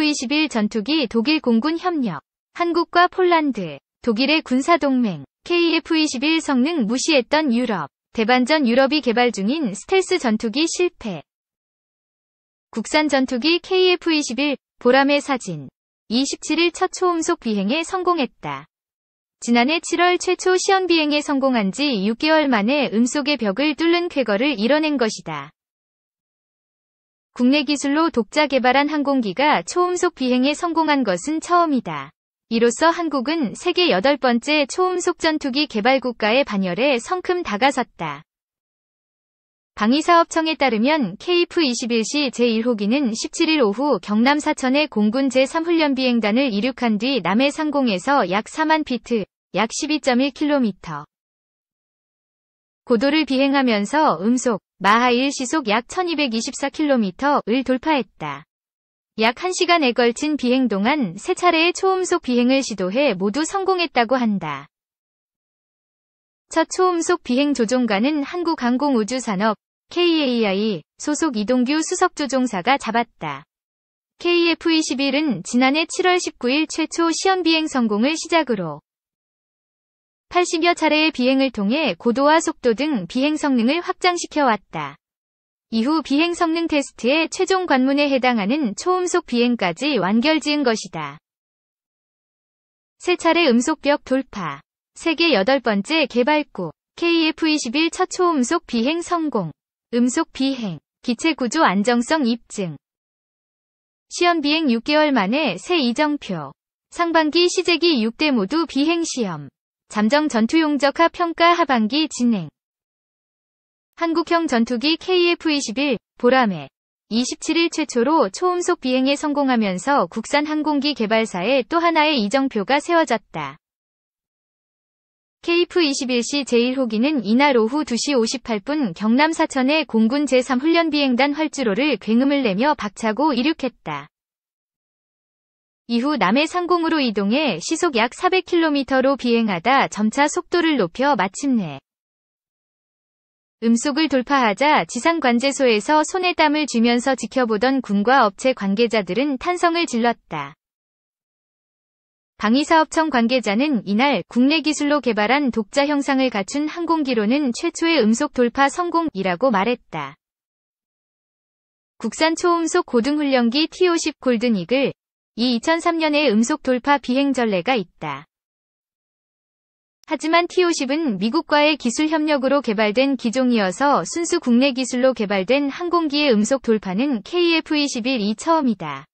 KF-21 전투기 독일 공군 협력. 한국과 폴란드, 독일의 군사동맹. KF-21 성능 무시했던 유럽. 대반전 유럽이 개발 중인 스텔스 전투기 실패. 국산 전투기 KF-21 보람의 사진. 27일 첫 초음속 비행에 성공했다. 지난해 7월 최초 시험 비행에 성공한 지 6개월 만에 음속의 벽을 뚫는 쾌거를 이뤄낸 것이다. 국내 기술로 독자 개발한 항공기가 초음속 비행에 성공한 것은 처음이다. 이로써 한국은 세계 8번째 초음속 전투기 개발 국가의 반열에 성큼 다가섰다. 방위사업청에 따르면 KF-21시 제1호기는 17일 오후 경남 사천의 공군 제3훈련비행단을 이륙한 뒤 남해 상공에서 약 4만 피트, 약 12.1km 고도를 비행하면서 음속, 마하 1 시속 약 1224km를 돌파했다. 약 1시간에 걸친 비행 동안 3차례의 초음속 비행을 시도해 모두 성공했다고 한다. 첫 초음속 비행 조종관은 한국항공우주산업 KAI 소속 이동규 수석조종사가 잡았다. KF-21은 지난해 7월 19일 최초 시험 비행 성공을 시작으로 80여 차례의 비행을 통해 고도와 속도 등 비행 성능을 확장시켜왔다. 이후 비행 성능 테스트의 최종 관문에 해당하는 초음속 비행까지 완결지은 것이다. 3차례 음속벽 돌파. 세계 8번째 개발국. KF-21 첫 초음속 비행 성공. 음속 비행. 기체 구조 안정성 입증. 시험 비행 6개월 만에 새 이정표. 상반기 시제기 6대 모두 비행 시험. 잠정 전투용 적합 평가 하반기 진행. 한국형 전투기 KF-21 보람에 27일 최초로 초음속 비행에 성공하면서 국산 항공기 개발사에 또 하나의 이정표가 세워졌다. KF-21시 제1호기는 이날 오후 2시 58분 경남 사천의 공군 제3훈련비행단 활주로를 굉음을 내며 박차고 이륙했다. 이후 남해 상공으로 이동해 시속 약 400km로 비행하다 점차 속도를 높여 마침내 음속을 돌파하자 지상관제소에서 손에 땀을 쥐면서 지켜보던 군과 업체 관계자들은 탄성을 질렀다. 방위사업청 관계자는 이날 국내 기술로 개발한 독자 형상을 갖춘 항공기로는 최초의 음속 돌파 성공이라고 말했다. 국산 초음속 고등훈련기 T-50 골든 이글, 이 2003년에 음속 돌파 비행 전례가 있다. 하지만 T-50은 미국과의 기술 협력으로 개발된 기종이어서 순수 국내 기술로 개발된 항공기의 음속 돌파는 KF-21이 처음이다.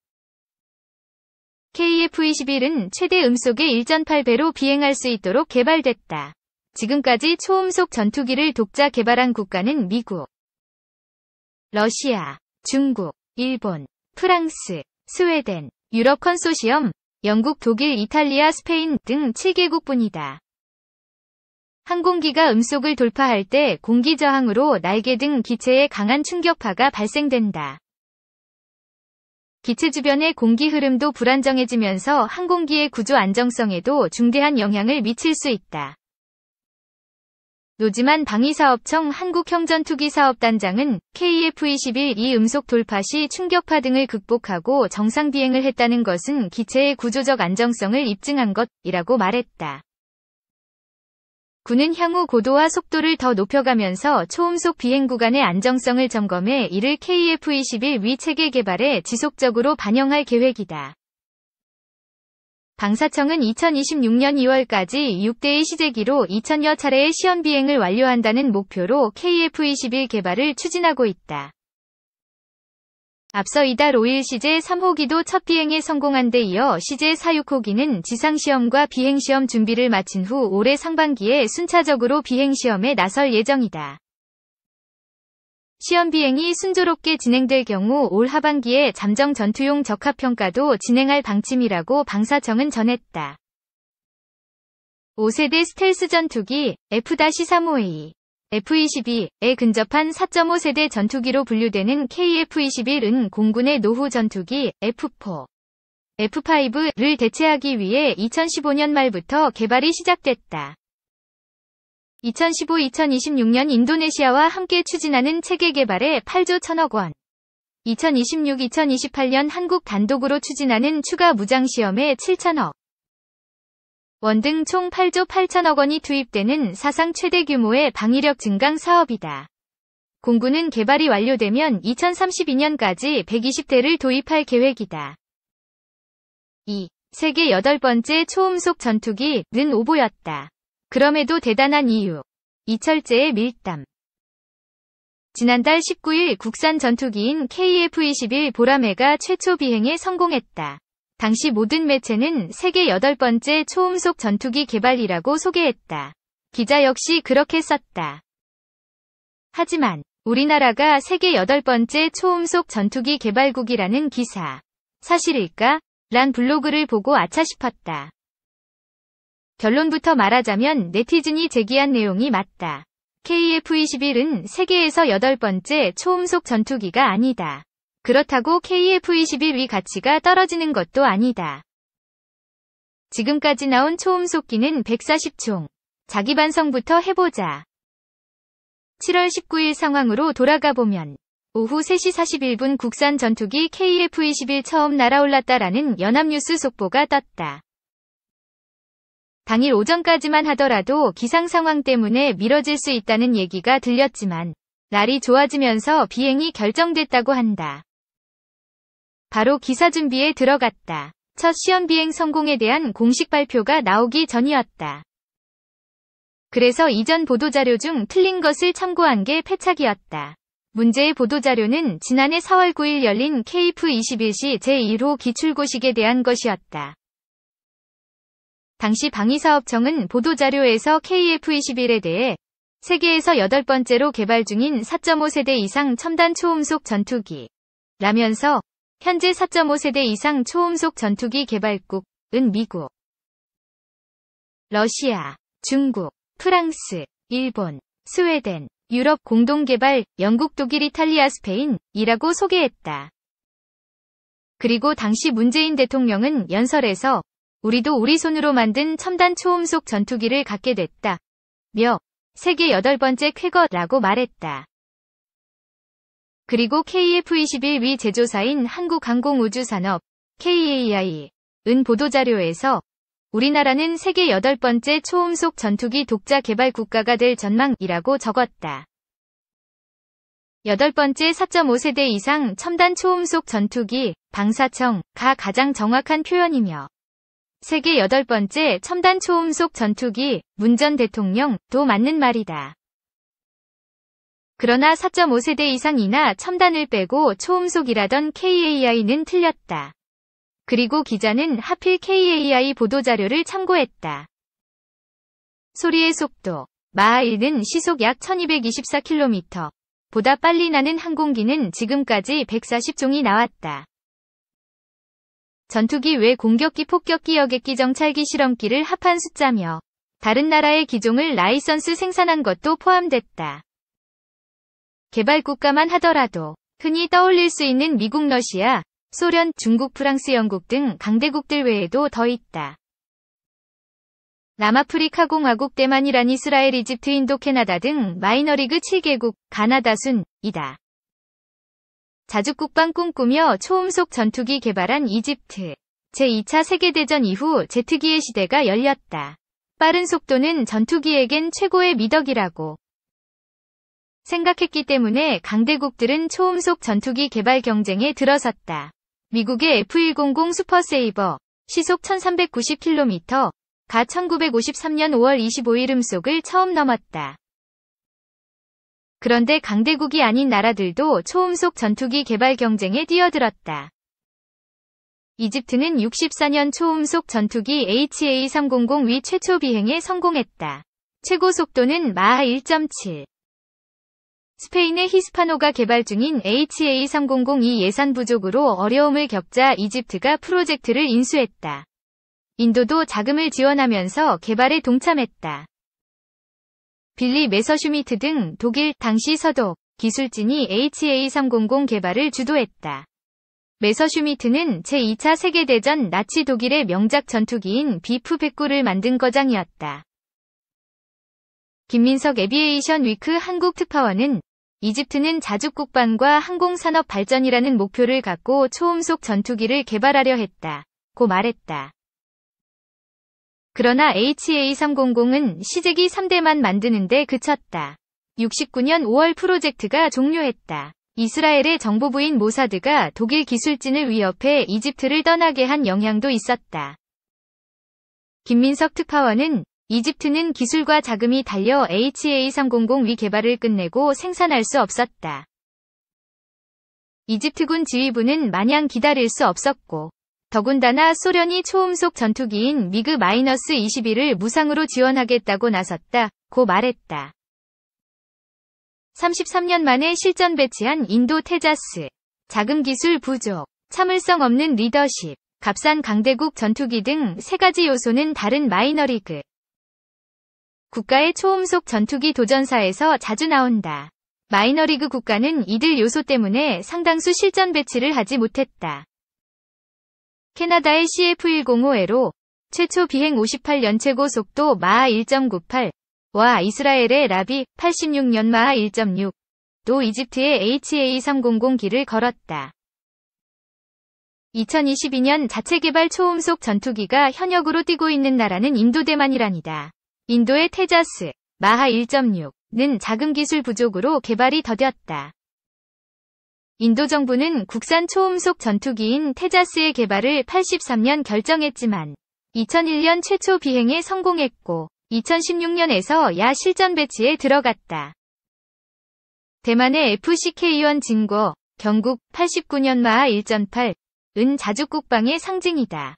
KF-21은 최대 음속의 1.8배로 비행할 수 있도록 개발됐다. 지금까지 초음속 전투기를 독자 개발한 국가는 미국, 러시아, 중국, 일본, 프랑스, 스웨덴, 유럽 컨소시엄, 영국, 독일, 이탈리아, 스페인 등 7개국뿐이다. 항공기가 음속을 돌파할 때 공기 저항으로 날개 등 기체에 강한 충격파가 발생된다. 기체 주변의 공기 흐름도 불안정해지면서 항공기의 구조 안정성에도 중대한 영향을 미칠 수 있다. 노지만 방위사업청 한국형전투기사업단장은 KF-21 이 음속 돌파 시 충격파 등을 극복하고 정상 비행을 했다는 것은 기체의 구조적 안정성을 입증한 것이라고 말했다. 군은 향후 고도와 속도를 더 높여가면서 초음속 비행 구간의 안정성을 점검해 이를 KF-21 위 체계 개발에 지속적으로 반영할 계획이다. 방사청은 2026년 2월까지 6대의 시제기로 2000여 차례의 시험 비행을 완료한다는 목표로 KF-21 개발을 추진하고 있다. 앞서 이달 5일 시제 3호기도 첫 비행에 성공한 데 이어 시제 4-6호기는 지상시험과 비행시험 준비를 마친 후 올해 상반기에 순차적으로 비행시험에 나설 예정이다. 시험 비행이 순조롭게 진행될 경우 올 하반기에 잠정 전투용 적합평가도 진행할 방침이라고 방사청은 전했다. 5세대 스텔스 전투기 F-352, F-22에 근접한 4.5세대 전투기로 분류되는 KF-21은 공군의 노후 전투기 F-4, F-5를 대체하기 위해 2015년 말부터 개발이 시작됐다. 2015-2026년 인도네시아와 함께 추진하는 체계 개발에 8조 1,000억 원, 2026-2028년 한국 단독으로 추진하는 추가 무장시험에 7천억 원 등 총 8조 8천억 원이 투입되는 사상 최대 규모의 방위력 증강 사업이다. 공군은 개발이 완료되면 2032년까지 120대를 도입할 계획이다. 2. 세계 8번째 초음속 전투기는 오보였다. 그럼에도 대단한 이유. 이철재의 밀담. 지난달 19일 국산 전투기인 KF-21 보라매가 최초 비행에 성공했다. 당시 모든 매체는 세계 8번째 초음속 전투기 개발이라고 소개했다. 기자 역시 그렇게 썼다. 하지만 우리나라가 세계 8번째 초음속 전투기 개발국이라는 기사. 사실일까? 란 블로그를 보고 아차 싶었다. 결론부터 말하자면 네티즌이 제기한 내용이 맞다. KF-21은 세계에서 8번째 초음속 전투기가 아니다. 그렇다고 KF-21의 가치가 떨어지는 것도 아니다. 지금까지 나온 초음속기는 140총. 자기 반성부터 해보자. 7월 19일 상황으로 돌아가보면 오후 3시 41분 국산 전투기 KF-21 처음 날아올랐다라는 연합뉴스 속보가 떴다. 당일 오전까지만 하더라도 기상 상황 때문에 미뤄질 수 있다는 얘기가 들렸지만 날이 좋아지면서 비행이 결정됐다고 한다. 바로 기사 준비에 들어갔다. 첫 시험 비행 성공에 대한 공식 발표가 나오기 전이었다. 그래서 이전 보도자료 중 틀린 것을 참고한 게 패착이었다. 문제의 보도자료는 지난해 4월 9일 열린 KF-21시 제1호 기출고식에 대한 것이었다. 당시 방위사업청은 보도자료에서 KF-21에 대해 세계에서 8번째로 개발 중인 4.5세대 이상 첨단 초음속 전투기 라면서 현재 4.5세대 이상 초음속 전투기 개발국은 미국, 러시아, 중국, 프랑스, 일본, 스웨덴, 유럽 공동개발, 영국, 독일, 이탈리아, 스페인이라고 소개했다. 그리고 당시 문재인 대통령은 연설에서 우리도 우리 손으로 만든 첨단 초음속 전투기를 갖게 됐다. 며 세계 8번째 쾌거라고 말했다. 그리고 KF-21 위 제조사인 한국항공우주산업, KAI은 보도자료에서 우리나라는 세계 8번째 초음속 전투기 독자 개발 국가가 될 전망이라고 적었다. 8번째 4.5세대 이상 첨단 초음속 전투기, 방사청가 가장 정확한 표현이며 세계 8번째 첨단 초음속 전투기, 문 전 대통령도 맞는 말이다. 그러나 4.5세대 이상이나 첨단을 빼고 초음속이라던 KAI는 틀렸다. 그리고 기자는 하필 KAI 보도자료를 참고했다. 소리의 속도, 마하1는 시속 약 1224km. 보다 빨리 나는 항공기는 지금까지 140종이 나왔다. 전투기 외 공격기, 폭격기, 여객기, 정찰기, 실험기를 합한 숫자며 다른 나라의 기종을 라이선스 생산한 것도 포함됐다. 개발 국가만 하더라도 흔히 떠올릴 수 있는 미국, 러시아, 소련, 중국, 프랑스, 영국 등 강대국들 외에도 더 있다. 남아프리카 공화국, 대만, 이란, 이스라엘, 이집트, 인도, 캐나다 등 마이너리그 7개국, 가나다 순이다. 자주국방 꿈꾸며 초음속 전투기 개발한 이집트. 제2차 세계대전 이후 제트기의 시대가 열렸다. 빠른 속도는 전투기에겐 최고의 미덕이라고 생각했기 때문에 강대국들은 초음속 전투기 개발 경쟁에 들어섰다. 미국의 F-100 슈퍼세이버, 시속 1390km, 가 1953년 5월 25일 음속을 처음 넘었다. 그런데 강대국이 아닌 나라들도 초음속 전투기 개발 경쟁에 뛰어들었다. 이집트는 64년 초음속 전투기 HA300 위 최초 비행에 성공했다. 최고 속도는 마하 1.7. 스페인의 히스파노가 개발 중인 HA300이 예산 부족으로 어려움을 겪자 이집트가 프로젝트를 인수했다. 인도도 자금을 지원하면서 개발에 동참했다. 빌리 메서슈미트 등 독일 당시 서독 기술진이 HA300 개발을 주도했다. 메서슈미트는 제2차 세계대전 나치 독일의 명작 전투기인 비프-109를 만든 거장이었다. 김민석 에비에이션 위크 한국 특파원은 이집트는 자주국방과 항공산업 발전이라는 목표를 갖고 초음속 전투기를 개발하려 했다고 말했다. 그러나 HA300은 시제기 3대만 만드는데 그쳤다. 69년 5월 프로젝트가 종료했다. 이스라엘의 정보부인 모사드가 독일 기술진을 위협해 이집트를 떠나게 한 영향도 있었다. 김민석 특파원은 이집트는 기술과 자금이 달려 HA300 위개발을 끝내고 생산할 수 없었다. 이집트군 지휘부는 마냥 기다릴 수 없었고, 더군다나 소련이 초음속 전투기인 미그-21을 무상으로 지원하겠다고 나섰다고 말했다. 33년 만에 실전 배치한 인도 테자스. 자금 기술 부족, 참을성 없는 리더십, 값싼 강대국 전투기 등 세 가지 요소는 다른 마이너리그 국가의 초음속 전투기 도전사에서 자주 나온다. 마이너리그 국가는 이들 요소 때문에 상당수 실전 배치를 하지 못했다. 캐나다의 CF105A로 최초 비행 58년 최고 속도 마하 1.98와 이스라엘의 라비 86년 마하 1.6, 또 이집트의 HA300 길을 걸었다. 2022년 자체 개발 초음속 전투기가 현역으로 뛰고 있는 나라는 인도 대만이란이다. 인도의 테자스, 마하 1.6는 자금 기술 부족으로 개발이 더뎠다. 인도 정부는 국산 초음속 전투기인 테자스의 개발을 83년 결정했지만 2001년 최초 비행에 성공했고 2016년에서 야 실전 배치에 들어갔다. 대만의 FCK-1 진거, 경국 89년 마하 1.8은 자주국방의 상징이다.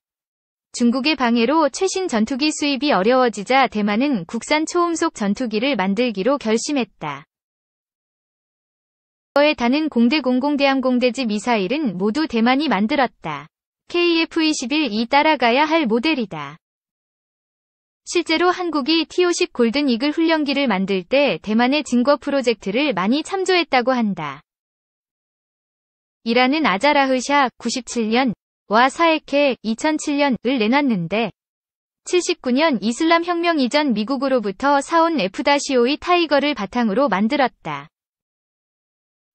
중국의 방해로 최신 전투기 수입이 어려워지자 대만은 국산 초음속 전투기를 만들기로 결심했다. 에 다는 공대 공공대함공대지 미사일은 모두 대만이 만들었다. KF-21이 따라가야 할 모델이다. 실제로 한국이 T-50 골든 이글 훈련기를 만들 때 대만의 진거 프로젝트를 많이 참조했다고 한다. 이란은 아자라흐샤 97년 와 사에케 2007년을 내놨는데 79년 이슬람 혁명 이전 미국으로부터 사온 F-52 타이거를 바탕으로 만들었다.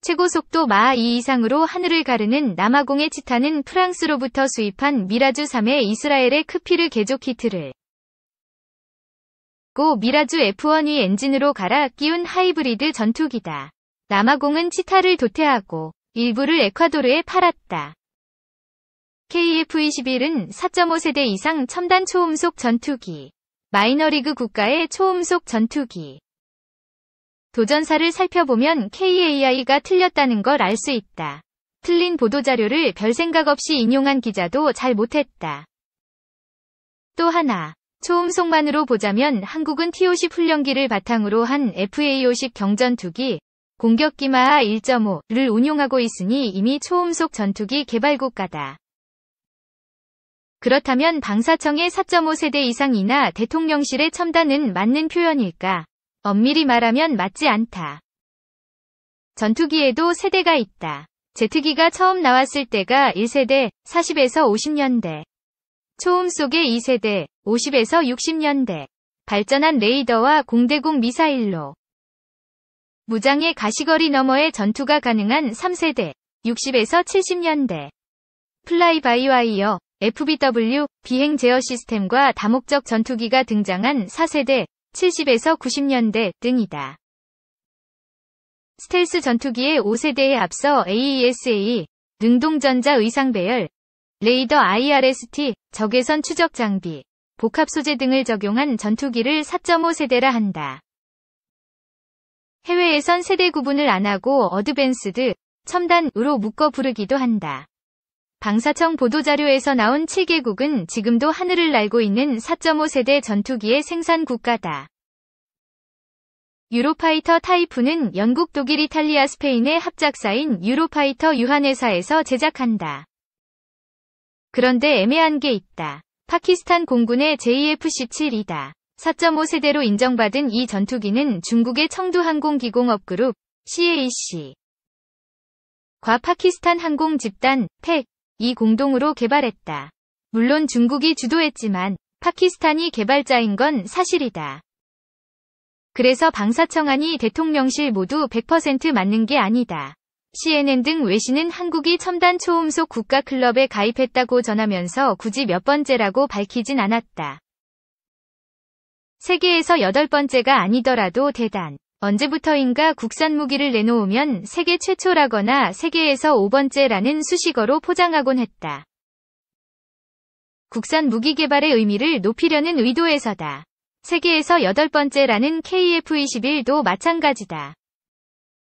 최고 속도 마하 2 이상으로 하늘을 가르는 남아공의 치타는 프랑스로부터 수입한 미라주 3의 이스라엘의 크피르 개조 키트를 고 미라주 F-1E 엔진으로 갈아 끼운 하이브리드 전투기다. 남아공은 치타를 도태하고 일부를 에콰도르에 팔았다. KF-21은 4.5세대 이상 첨단 초음속 전투기. 마이너리그 국가의 초음속 전투기. 도전사를 살펴보면 KAI가 틀렸다는 걸 알 수 있다. 틀린 보도자료를 별 생각 없이 인용한 기자도 잘 못했다. 또 하나, 초음속만으로 보자면 한국은 T-50 훈련기를 바탕으로 한 FA-50 경전투기, 공격기 마하 1.5를 운용하고 있으니 이미 초음속 전투기 개발 국가다. 그렇다면 방사청의 4.5세대 이상이나 대통령실의 첨단은 맞는 표현일까? 엄밀히 말하면 맞지 않다. 전투기에도 세대가 있다. 제트기가 처음 나왔을 때가 1세대, 40에서 50년대. 초음 속의 2세대, 50에서 60년대. 발전한 레이더와 공대공 미사일로 무장의 가시거리 너머의 전투가 가능한 3세대, 60에서 70년대. 플라이 바이 와이어, FBW, 비행 제어 시스템과 다목적 전투기가 등장한 4세대, 70에서 90년대 등이다. 스텔스 전투기의 5세대에 앞서 AESA, 능동전자 의상 배열, 레이더 IRST, 적외선 추적 장비, 복합 소재 등을 적용한 전투기를 4.5세대라 한다. 해외에선 세대 구분을 안 하고 어드밴스드, 첨단으로 묶어 부르기도 한다. 방사청 보도자료에서 나온 7개국은 지금도 하늘을 날고 있는 4.5세대 전투기의 생산 국가다. 유로파이터 타이푼은 영국, 독일, 이탈리아, 스페인의 합작사인 유로파이터 유한회사에서 제작한다. 그런데 애매한 게 있다. 파키스탄 공군의 JF-17이다. 4.5세대로 인정받은 이 전투기는 중국의 청두항공기공업그룹, CAC 과 파키스탄 항공 집단, 팩이 공동으로 개발했다. 물론 중국이 주도했지만 파키스탄이 개발자인 건 사실이다. 그래서 방사청하니 대통령실 모두 100% 맞는 게 아니다. CNN 등 외신은 한국이 첨단 초음속 국가클럽에 가입했다고 전하면서 굳이 몇 번째라고 밝히진 않았다. 세계에서 8번째가 아니더라도 대단. 언제부터인가 국산 무기를 내놓으면 세계 최초라거나 세계에서 5번째라는 수식어로 포장하곤 했다. 국산 무기 개발의 의미를 높이려는 의도에서다. 세계에서 8번째라는 KF-21도 마찬가지다.